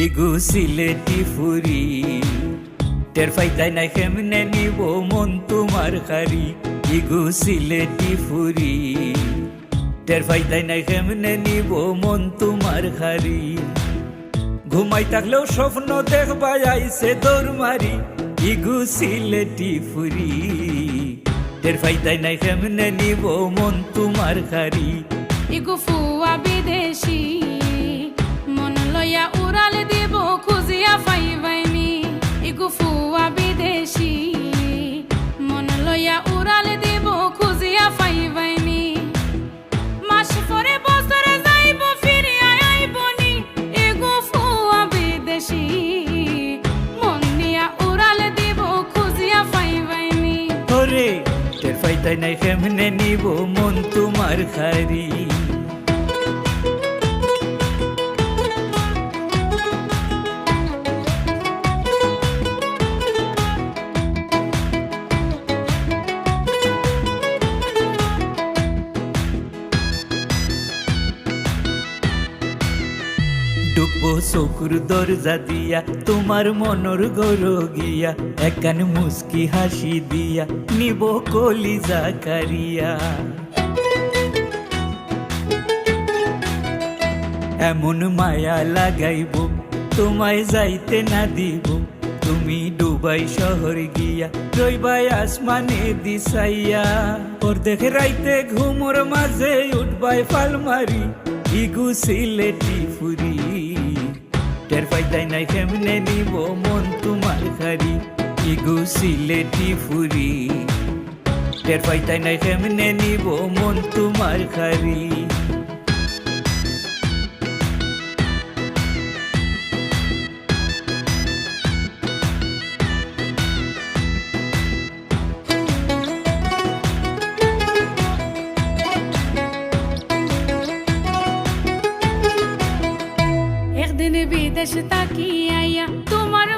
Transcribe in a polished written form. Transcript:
ইগু সিলেটি ফুরি টের পাইতাই না কেমনে নিব মন তোমার খারি ইগু সিলেটি ফুরি টের পাইতাই না কেমনে নিব মন তোমার খারি ঘুমাই থাকলেও স্বপ্ন দেখবাই আইছে দৌড় মারি ইগু সিলেটি ফুরি টের পাইতাই না কেমনে নিব মন তোমার খারি ইগু ফুয়া বিদেশি মন লইয়া উড়াল দিব খুঁজিয়া পাইবাইনি ইগু ফুয়া বিদেশি মন লইয়া উড়াল দিব খুঁজিয়া পাইবাইনি মাস পরে বছরে যাইব ফিরিয়া আইবনি ইগু ফুয়া বিদেশি মন নিয়া উড়াল দিব খুঁজিয়া পাইবাইনি ওরে টের পাইতাই না কেমনে নিব মন তোমার খারি ডুববো চকুর দরজা দিয়া তোমার মনর গর গিয়া একখান মুস্কি হাসি দিয়া নিব কলিজা কারিয়া এমন মায়া লাগাইব তোমায় যাইতে না দিব তুমি ডুবাই শহর গিয়া রইবাই আসমানে দিশাইয়া ওর দেখে রাইতে ঘুমোর মাঝে উঠবাই ফাল মারি ইগু সিলেটি ফুরি টের পাইতাই নাই কেমনে নিব মন তোমার খারি ইগু সিলেটি ফুরি টের পাইতাই নাই কেমনে নিব মন তোমার খারি একদিন বিদেশ তাকি আইয়া তোমার